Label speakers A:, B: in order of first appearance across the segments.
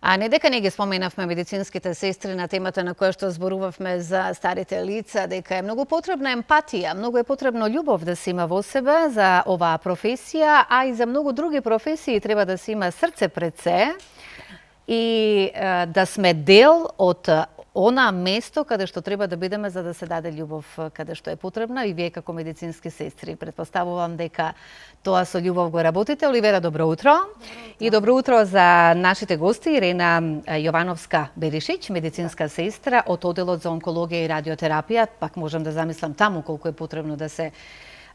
A: А не дека не ги споменавме медицинските сестри на темата на која што зборувавме за старите лица, дека е многу потребна емпатија, многу е потребно љубов да се има во себе за оваа професија, а и за многу други професии треба да се има срце пред се и да сме дел од она место каде што треба да бидеме за да се даде љубов каде што е потребна и вие како медицински сестри. Претпоставувам дека тоа со љубов го работите. Оливера, добро утро. И добро утро за нашите гости Ирена Јовановска-Беришич, медицинска сестра од Оделот за онкологија и радиотерапија. Пак можам да замислам таму колку е потребно да се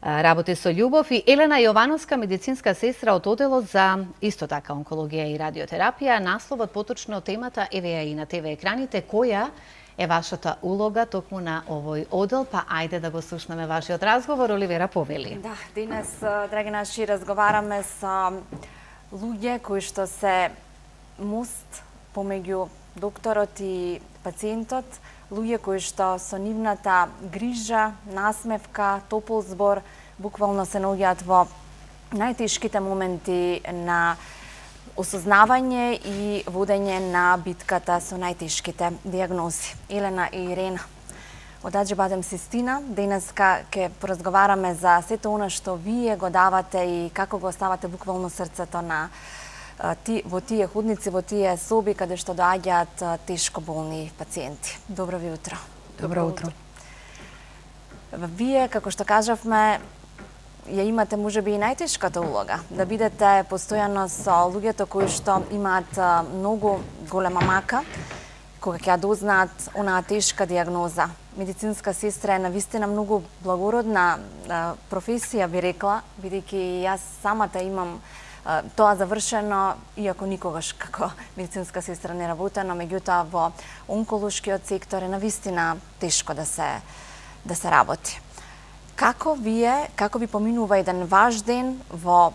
A: работи со љубов, и Елена Јовановска, медицинска сестра од Оделот за исто така онкологија и радиотерапија. Насловот поточно темата еве ја и на ТВ екраните. Која е вашата улога токму на овој одел? Па ајде да го слушнеме вашиот разговор. Оливера, повели.
B: Да, денес, драги наши, разговараме со луѓе кои што се мост помеѓу докторот и пациентот, луѓе кои што со нивната грижа, насмевка, топол збор буквално се наоѓаат во најтешките моменти на осознавање и водење на битката со најтешките дијагнози. Елена и Ирена, од Аџибадем Систина, денеска ќе поразговараме за сето она што вие го давате и како го оставате буквално срцето на во тие ходници, во тие соби каде што доаѓаат тешко болни пациенти. Добро ви утро.
C: Добро утро.
B: Вие, како што кажавме, ја имате можеби и најтешката улога, да бидете постојано со луѓето кои што имаат многу голема мака, кога ќе ја дознаат онаа тешка дијагноза. Медицинска сестра е навистина многу благородна професија, би рекла, бидејќи јас самата имам тоа завршено, иако никогаш како медицинска сестра не работено, меѓутоа во онколошкиот сектор е навистина тешко да се работи. Како ви поминува еден ваш ден во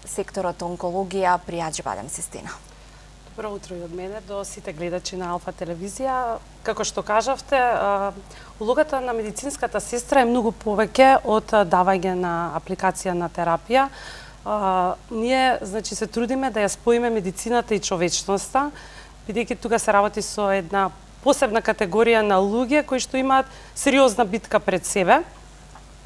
B: секторот онкологија при Аџибадем Систина?
C: Добро утро и од мене до сите гледачи на Алфа телевизија. Како што кажавте, улогата на медицинската сестра е многу повеќе од давање на апликација на терапија. Ние, значи, се трудиме да ја споиме медицината и човечноста, бидејќи тука се работи со една посебна категорија на луѓе кои што имаат сериозна битка пред себе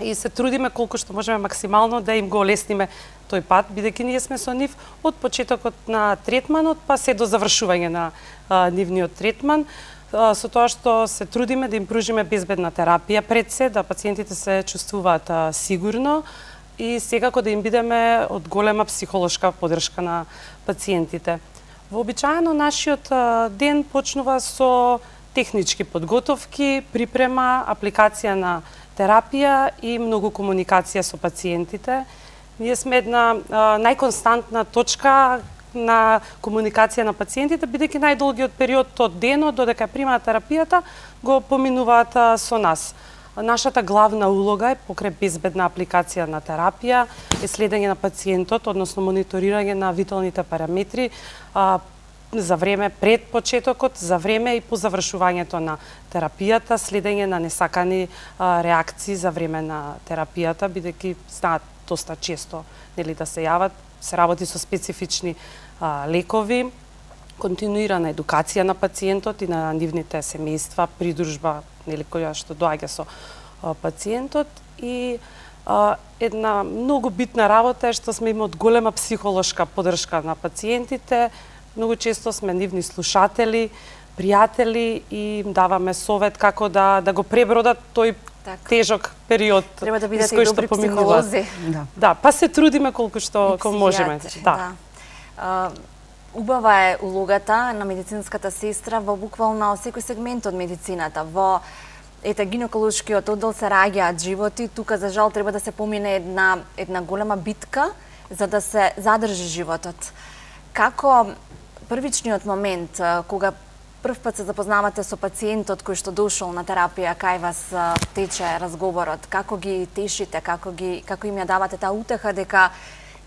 C: и се трудиме колку што можеме максимално да им го олесниме тој пат, бидејќи ние сме со нив од почетокот на третманот па се до завршување на нивниот третман, со тоа што се трудиме да им пружиме безбедна терапија пред се, да пациентите се чувствуваат сигурно и секако да им бидеме од голема психолошка поддршка на пациентите. Вообичаено нашиот ден почнува со технички подготовки, припрема, апликација на терапија и многу комуникација со пациентите. Ние сме една најконстантна точка на комуникација на пациентите, бидејќи најдолгиот период од денот додека примаат терапијата го поминуваат со нас. Нашата главна улога е покрај безбедна апликација на терапија, е следење на пациентот, односно мониторирање на виталните параметри за време пред почетокот, за време и по завршувањето на терапијата, следење на несакани реакции за време на терапијата, бидејќи знаат доста често нели да се јават, се работи со специфични лекови, континуирана едукација на пациентот и на нивните семејства, придружба нели која што доаѓа со пациентот и една многу битна работа е што сме им од голема психолошка поддршка на пациентите. Многу често сме нивни слушатели, пријатели и им даваме совет како да го пребродат тој тежок период.
B: Треба да бидете и добри психолози.
C: Да, па се трудиме колку што можеме. Да.
B: Убава е улогата на медицинската сестра во буквално секој сегмент од медицината. Во гинеколошкиот оддел се раѓаат животи, тука за жал треба да се помине една голема битка за да се задржи животот. Како првичниот момент кога прв пат се запознавате со пациентот кој што дошол на терапија, кај вас тече разговорот, како ги тешите, како им ја давате таа утеха дека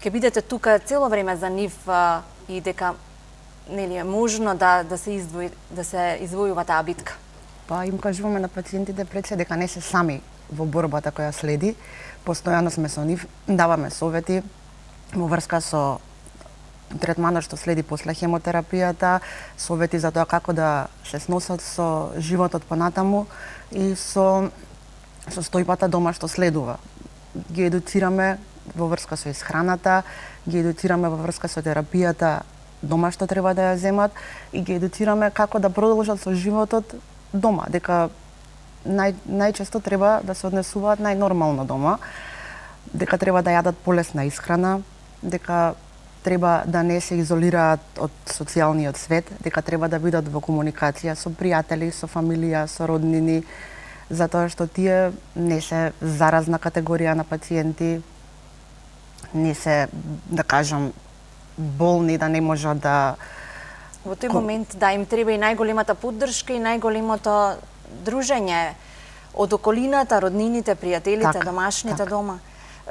B: ќе бидете тука цело време за нив и дека нели е можно да се извојува таа битка?
D: Па им кажуваме на пациентите пред се дека не се сами во борбата која следи, постојано сме со нив, даваме совети во врска со третманот што следи после хемотерапијата, совети за тоа како да се сносат со животот понатаму и со состојбата дома што следува. Ги едуцираме во врска со исхраната, ги едуцираме во врска со терапијата дома што треба да ја земат и ги едуцираме како да продолжат со животот дома, дека најчесто треба да се однесуваат најнормално дома, дека треба да јадат полесна исхрана, дека треба да не се изолираат од социјалниот свет, дека треба да бидат во комуникација со пријатели, со фамилија, со роднини, затоа што тие не се заразна категорија на пациенти, не се, да кажам, болни, да не можат да...
B: Во тој момент, да, им треба и најголемата поддршка и најголемото дружење од околината, роднините, пријателите, домашните дома.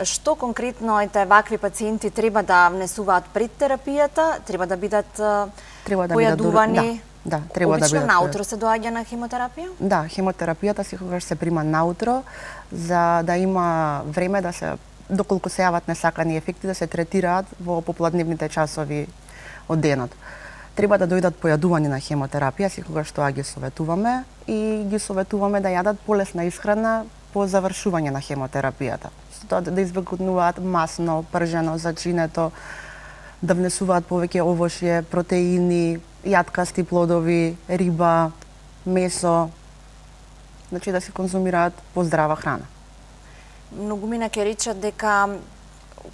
B: Што конкретно вакви пациенти треба да внесуваат пред терапијата? Треба да бидат појадувани?
D: Да, треба да бидат.
B: Обично наутро се доаѓа на хемотерапија?
D: Да, хемотерапијата секогаш се прима наутро за да има време да се, доколку се јават несакани ефекти, да се третираат во попладневните часови од денот. Треба да дојдат појадувани на хемотерапија, секогаш тоа ги советуваме и ги советуваме да јадат полесна исхрана по завршување на хемотерапијата. Да избегнуваат масно, пржено, зачинето, да внесуваат повеќе овошје, протеини, јаткасти плодови, риба, месо, значи да се конзумираат поздрава храна.
B: Многумина ќе речат дека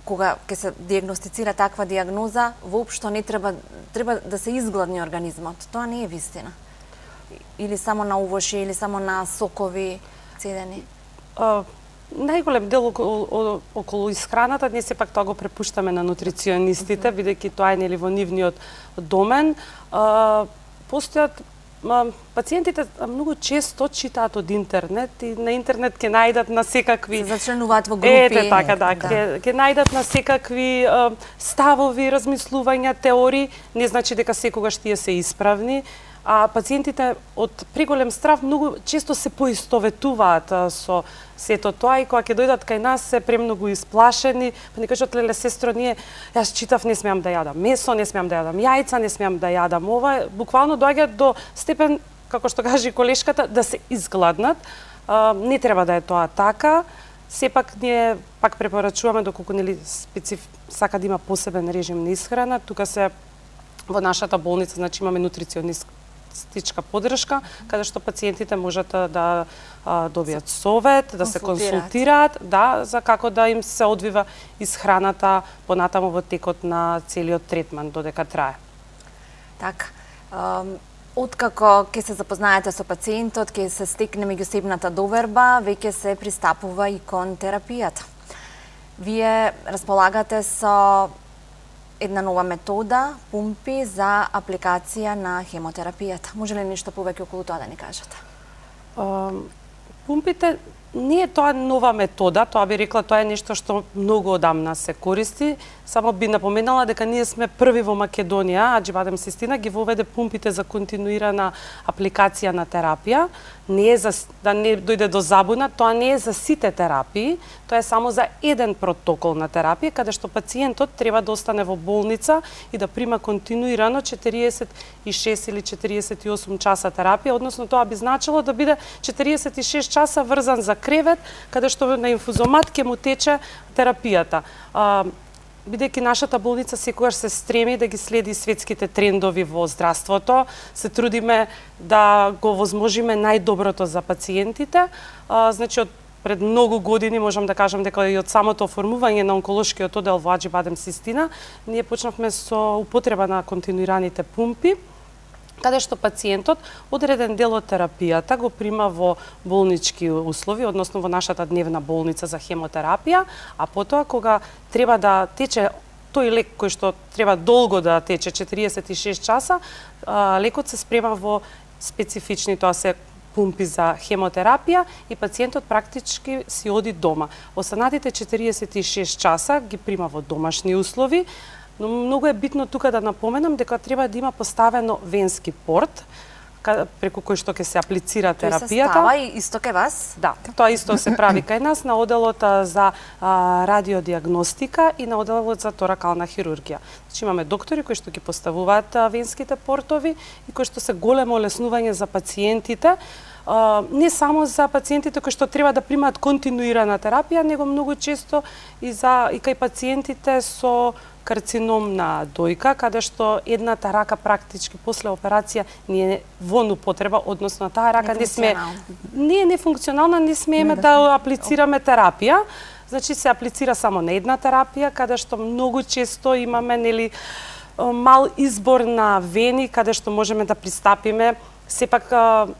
B: кога ќе се диагностицира таква диагноза, воопшто не треба да се изгладни организмот. Тоа не е вистина. Или само на овошје, или само на сокови цедени.
C: Најголем дел околу исхраната, ние сепак тоа го препуштаме на нутриционистите, бидејќи тоа е нели во нивниот домен. Постојат пациентите многу често читаат од интернет и на интернет ќе најдат на секакви...
B: Се зачленуваат во групи.
C: Така, да. Ќе најдат на секакви ставови, размислувања, теории. Не значи дека секогаш тие се исправни. А пациентите од преголем страв многу често се поистоветуваат со сето тоа и кога ќе дојдат кај нас се премногу исплашени, па ни кажат, леле сестро, јас читав, не смеам да јадам месо, не смеам да јадам јајца, не смеам да јадам ова, буквално доаѓаат до степен, како што кажи колешката, да се изгладнат. Не треба да е тоа така. Сепак ние пак препорачуваме доколку нели сака да има посебен режим на исхрана, тука се во нашата болница, значи имаме нутриционистичка поддршка, каде што пациентите можат да добијат совет, да се консултираат, да, за како да им се одвива исхраната понатаму во текот на целиот третман додека трае.
B: Така. Откако ќе се запознаете со пациентот, ќе се стекне меѓусебната доверба, веќе се пристапува и кон терапијата. Вие располагате со една нова метода, пумпи за апликација на хемотерапијата. Може ли нешто повеќе околу тоа да ни кажете?
C: Пумпите не е тоа нова метода, тоа би рекла, тоа е нешто што многу одамна се користи. Само би напоменала дека ние сме први во Македонија, Аџибадем Систина ги воведе пумпите за континуирана апликација на терапија. Не е за, да не дојде до забуна, тоа не е за сите терапии, тоа е само за еден протокол на терапија, каде што пациентот треба да остане во болница и да прима континуирано 46 или 48 часа терапија, односно тоа би значило да биде 46 часа врзан за кревет, каде што на инфузомат ќе му тече терапијата. Бидејќи нашата болница секогаш се стреми да ги следи светските трендови во здравството, се трудиме да го возможиме најдоброто за пациентите. Значи, од пред многу години можам да кажам дека и од самото оформување на онколошкиот оддел во Аџибадем Систина, ние почнавме со употреба на континуираните пумпи, каде што пациентот одреден дел од терапијата го прима во болнички услови, односно во нашата дневна болница за хемотерапија, а потоа кога треба да тече тој лек кој што треба долго да тече 46 часа, лекот се спрема во специфични, тоа се пумпи за хемотерапија и пациентот практички си оди дома. Останатите 46 часа ги прима во домашни услови. Но многу е битно тука да напоменам дека треба да има поставено венски порт, преку кој што ќе се аплицира
B: Тој се
C: терапијата.
B: става и исто кај вас?
C: Да, тоа исто се прави кај нас на оделот за радиодиагностика и на оделот за торакална хирургија. Значи имаме доктори кои што ги поставуваат венските портови и кои што се големо олеснување за пациентите. Не само за пациентите кои што треба да примаат континуирана терапија, него многу често и кај пациентите со карцином на дојка, каде што едната рака практички после операција не е во употреба, односно таа рака не е нефункционална, не смееме да аплицираме терапија. Значи се аплицира само на една терапија, каде што многу често имаме мал избор на вени, каде што можеме да пристапиме. Сепак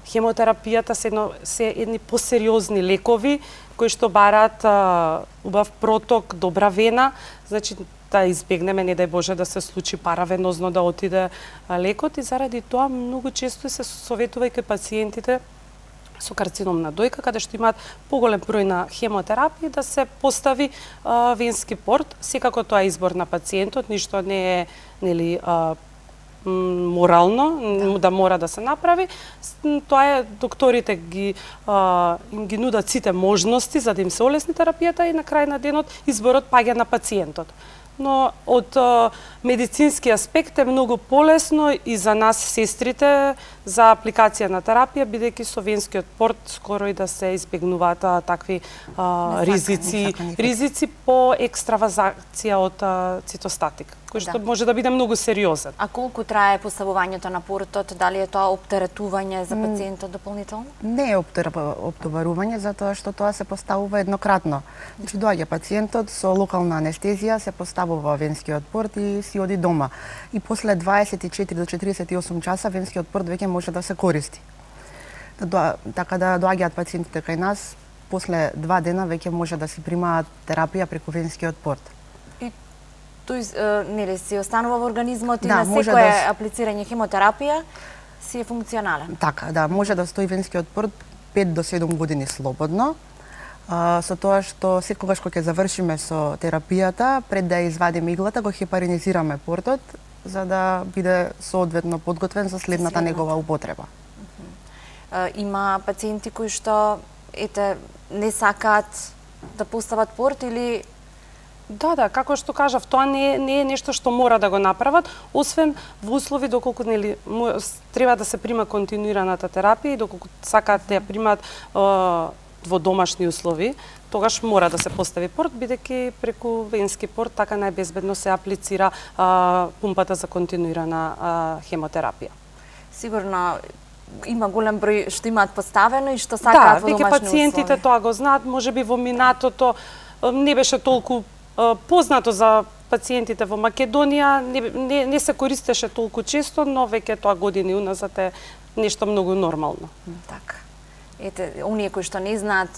C: хемотерапијата се едни посериозни лекови кои што бараат убав проток, добра вена, значи да избегнеме, не дај Боже, да се случи паравенозно да отиде лекот и заради тоа многу често се советува и кај пациентите со карцином на дојка, каде што имаат поголем број на хемотерапии, да се постави венски порт. Секако тоа е избор на пациентот, ништо не е морално да мора да се направи. Тоа е, докторите им ги нудат сите можности за да им се олесни терапијата и на крај на денот изборот паѓа на пациентот. Но од медицински аспект е многу полесно и за нас сестрите за апликација на терапија, бидејќи со венскиот порт скоро и да се избегнуваат такви ризици по екстравазација од цитостатик, кој што може да биде многу сериозен.
B: А колку трае поставувањето на портот? Дали е тоа оптеретување за пациентот дополнително?
D: Не е оптоварување, затоа што тоа се поставува еднократно. Значи доаѓа пациентот со локална анестезија, се поставува венскиот порт и си оди дома. И после 24 до 48 часа венскиот порт веќе може да се користи. Така да доаѓаат пациентите кај нас, после 2 дена веќе може да се примаат терапија преку венскиот порт.
B: И тој си останува во организмот и
D: Да,
B: на
D: може
B: секое аплицирање хемотерапија си е функционален?
D: Така, да, може да стои венскиот порт 5 до 7 години слободно. Со тоа што секогаш кога ќе завршиме со терапијата, пред да извадиме иглата, го хепаринизираме портот, за да биде соодветно подготвен за следната негова употреба.
B: Има пациенти кои што не сакаат да постават порт или...
C: Да, како што кажав, тоа не е нешто што мора да го направат, освен во услови доколку треба да се прима континуираната терапија и доколку сакаат да ја примаат во домашни услови, тогаш мора да се постави порт, бидејќи преку венски порт така најбезбедно се аплицира пумпата за континуирана хемотерапија.
B: Сигурно има голем број што имаат поставено и што сакаат во домашни услови.
C: Да, веќе пациентите тоа го знаат, можеби во минатото не беше толку познато за пациентите во Македонија, не се користеше толку често, но веќе тоа години уназад е нешто многу нормално.
B: Така. Ете, оние кои што не знаат,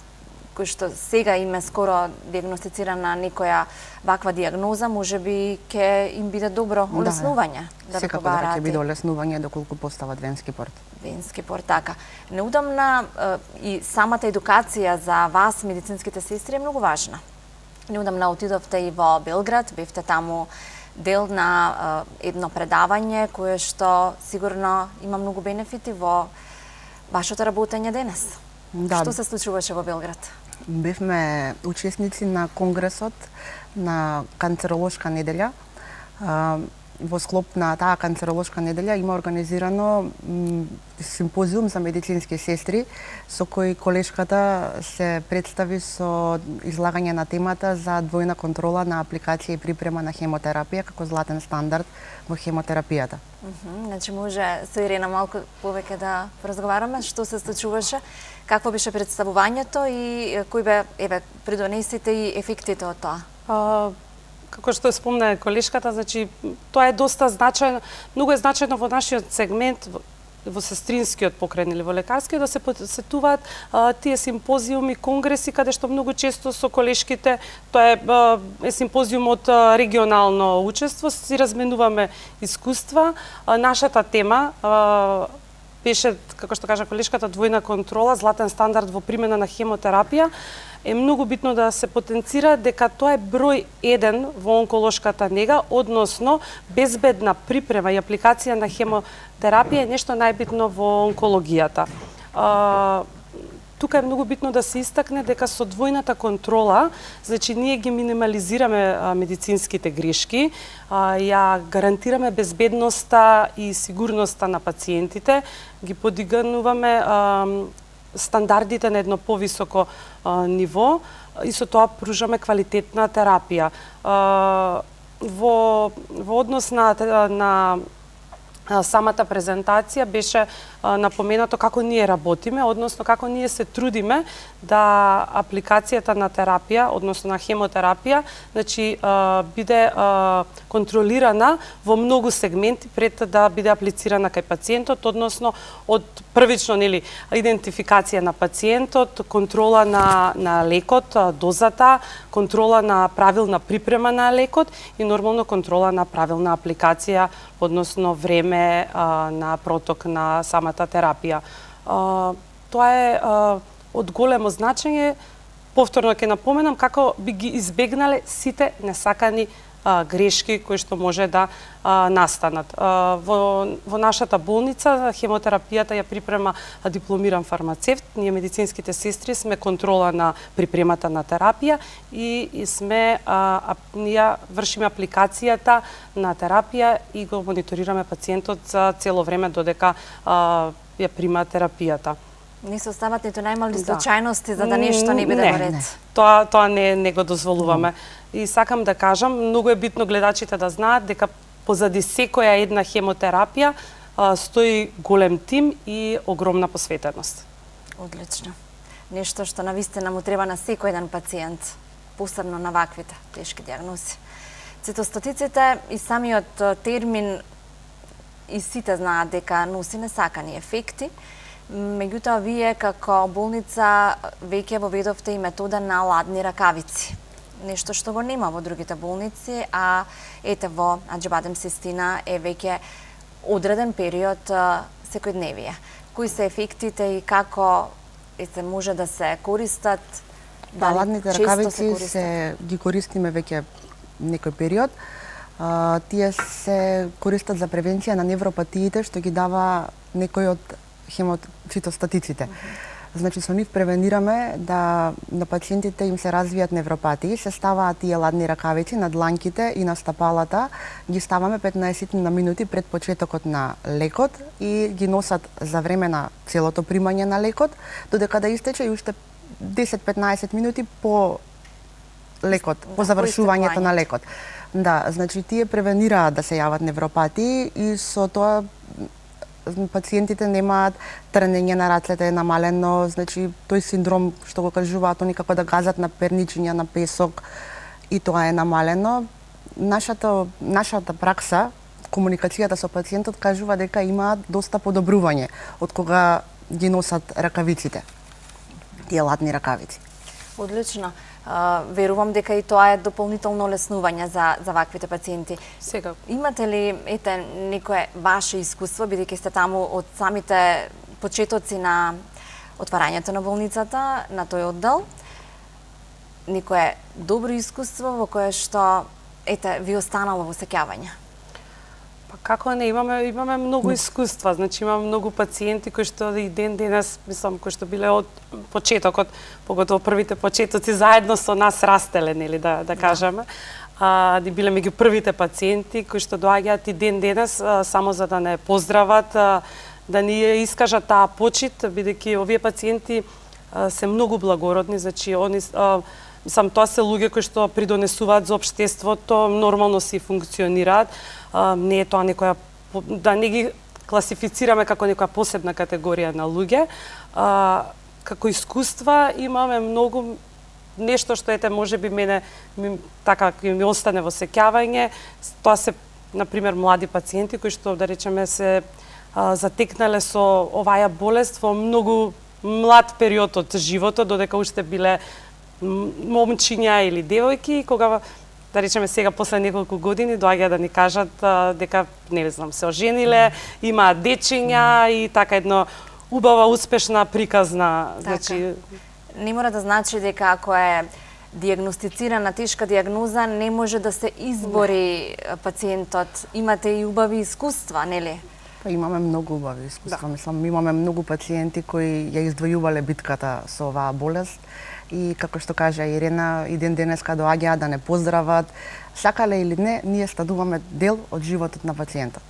B: кои што сега им е скоро диагностицирана некоја ваква диагноза, можеби ќе им биде добро олеснување.
D: Секако да ќе биде олеснување доколку постават венски порт.
B: Венски порт, така. Неудамна и самата едукација за вас, медицинските сестри, е многу важна. Неудамна отидовте и во Белград, бевте таму дел на едно предавање кое што сигурно има многу бенефити во вашето работење денес.
D: Да.
B: Што се случуваше во Белград?
D: Бевме учесници на конгресот на канцеролошка неделја. Во склоп на таа канцеролошка неделја има организирано симпозиум за медицински сестри, со кој колешката се представи со излагање на темата за двојна контрола на апликација и припрема на хемотерапија како златен стандард во хемотерапијата.
B: Значи може со Ирена малку повеќе да разговараме што се случуваше, какво беше представувањето и кои бе придонесите и ефектите од тоа?
C: Како што спомна колешката, значи тоа е доста значајно, многу е значајно во нашиот сегмент, во сестринскиот покрај или во лекарскиот, да се посетуваат тие симпозиуми, конгреси, каде што многу често со колешките, тоа е симпозиум од регионално учество, си разменуваме искуства. Нашата тема беше, како што кажа колешката, двојна контрола, златен стандард во примена на хемотерапија, е многу битно да се потенцира дека тоа е број 1 во онколошката нега, односно безбедна припрема и апликација на хемотерапија е нешто најбитно во онкологијата. Тука е многу битно да се истакне дека со двојната контрола, значи ние ги минимализираме медицинските грешки, ја гарантираме безбедноста и сигурноста на пациентите, ги подигнуваме стандардите на едно повисоко ниво и со тоа пружаме квалитетна терапија. Во однос на самата презентација беше напоменато како ние работиме, односно како ние се трудиме да апликацијата на терапија, односно на хемотерапија, значи биде контролирана во многу сегменти пред да биде аплицирана кај пациентот, односно од првично идентификација на пациентот, контрола на лекот, дозата, контрола на правилна припрема на лекот и нормално контрола на правилна апликација, односно време на проток на самата терапија. Тоа е од големо значење. Повторно ќе напоменам како би ги избегнале сите несакани грешки кои што може да настанат. Во нашата болница хемотерапијата ја припрема дипломиран фармацевт. Ние медицинските сестри сме контрола на припремата на терапија и ние вршиме апликацијата на терапија и го мониторираме пациентот за цело време додека ја прима терапијата.
B: Не се остават ниту најмали случајности за да нешто не биде во ред.
C: Тоа не го дозволуваме. И сакам да кажам, многу е битно гледачите да знаат дека позади секоја една хемотерапија стои голем тим и огромна посветеност.
B: Одлично. Нешто што навистина му треба на секој еден пациент, посебно на ваквите тешки диагнози. Цитостатиците и самиот термин и сите знаат дека носи несакани ефекти. Меѓутоа, вие како болница веќе воведовте и метода на ладни ракавици. Нешто што го нема во другите болници, а ете во Аџибадем Систина е веќе одреден период секојдневие. Кои се ефектите и како може да се користат?
D: Ладните ракавици ги користиме веќе некој период. Тие се користат за превенција на невропатиите што ги дава некој од хемоцитостатиците. Значи со нив превенираме да на пациентите им се развијат невропатии, се ставаат тие ладни ракавици на дланките и на стапалата, ги ставаме 15 на минути пред почетокот на лекот и ги носат за време на целото примање на лекот, додека да истече и уште 10-15 минути по лекот, по завршувањето на лекот. Да, значи тие превенираат да се јават невропатии и со тоа пациентите немаат тренење на рацете, намалено, значи тој синдром што го кажуваат они како да газат на перничиња, на песок, и тоа е намалено. Нашата пракса, комуникацијата со пациентот кажува дека имаат доста подобрување од кога ги носат ракавиците, тие ладни ракавици.
B: Одлично. Верувам дека и тоа е дополнително олеснување за ваквите пациенти.
C: Сега.
B: Имате ли некое ваше искуство, бидејќи сте таму од самите почетоци на отварањето на болницата, на тој оддел, некое добро искуство во кое што ви останало во сеќавање?
C: Како не, имаме многу искуства, значи имаме многу пациенти кои што и ден денес, мислам, кои што биле од почетокот, поготово првите почетоци заедно со нас растеле, нели да кажеме. Биле меѓу првите пациенти кои што доаѓаат и ден денес само за да не поздрават, да ни искажат таа почит, бидејќи овие пациенти се многу благородни, значи они тоа се луѓе кои што придонесуваат за општеството, нормално си функционираат. Не е тоа некоја, да не ги класифицираме како некоја посебна категорија на луѓе. Како искуства имаме многу нешто што можеби мене така ми остане во сеќавање. Тоа се на пример млади пациенти кои што да речеме се затекнале со оваа болест во многу млад период од животот, додека уште биле момчиња или девојки, кога да речеме сега после неколку години доаѓа да ни кажат дека не знам се ожениле, имаат дечиња и така едно убава успешна приказна, значи
B: не мора да значи дека ако е диагностицирана тешка диагноза не може да се избори пациентот. Имате и убави искуства, нели?
D: Па имаме многу убави искуства, мислам, имаме многу пациенти кои ја издвојувале битката со оваа болест и како што кажа Ирена, и ден денеска доаѓаат да не поздрават, сакале или не, ние стануваме дел од животот на пациентот.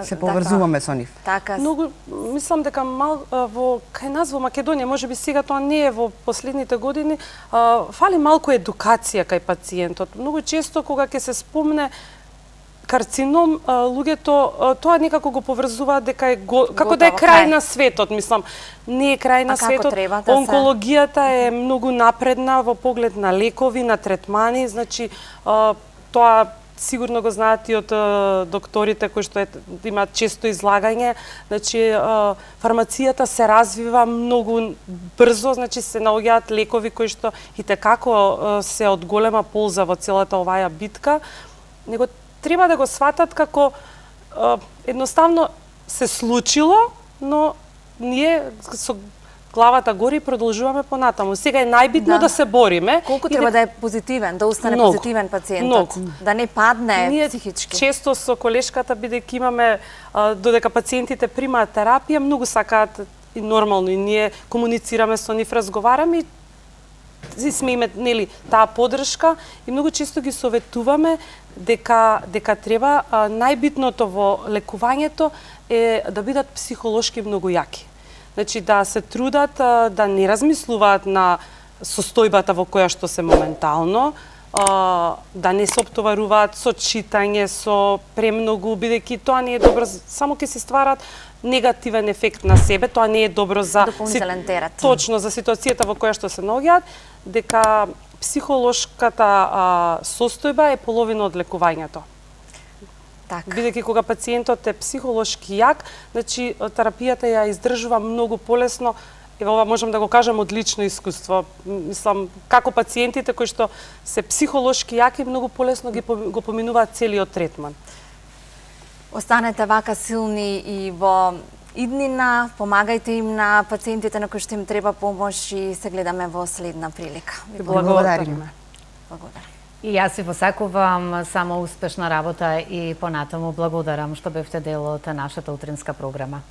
D: Се поврзуваме со нив.
B: Така.
C: Многу мислам дека во кај нас во Македонија, можеби сега тоа не е во последните години, фали малку едукација кај пациентот. Многу често кога ќе се спомне карцином, луѓето тоа некако го поврзуваат дека е како да е крај на светот, мислам. Не е крај на светот. Онкологијата е многу напредна во поглед на лекови, на третмани, значи тоа сигурно го знаат и од докторите кои што имаат често излагање, значи фармацијата се развива многу брзо, значи се наоѓаат лекови кои што и текако се од голема полза во целата оваа битка, него треба да го сватат како едноставно се случило, но ние со главата гори продолжуваме понатаму. Сега е најбитно да се бориме.
B: Колку треба да е позитивен, да остане позитивен пациентот, да не падне психички.
C: Често со колешката, бидејќи имаме додека пациентите примаат терапија, многу сакаат и нормално и ние комуницираме со нив, разговараме и сме име нели таа поддршка и многу често ги советуваме дека треба најбитното во лекувањето е да бидат психолошки многу јаки. Значи да се трудат да не размислуваат на состојбата во која што се моментално, да не се оптоваруваат со читање, со премногу, бидејќи тоа не е добро, само ќе се стварат негативен ефект на себе, тоа не е добро за
B: дополнителен терет.
C: Точно за ситуацијата во која што се наоѓаат, дека психолошката состојба е половина од лекувањето. Бидејќи кога пациентот е психолошки јак, значи терапијата ја издржува многу полесно. Ево ова можам да го кажам од лично искуство. Мислам, како пациентите кои што се психолошки јаки многу полесно го поминуваат целиот третман.
B: Останете вака силни и во иднина, помагајте им на пациентите на кои што им треба помош и се гледаме во следна прилика.
C: Ви благодариме.
B: Благодарам.
A: И јас ви посакувам само успешна работа и понатаму благодарам што бевте дел од нашата утринска програма.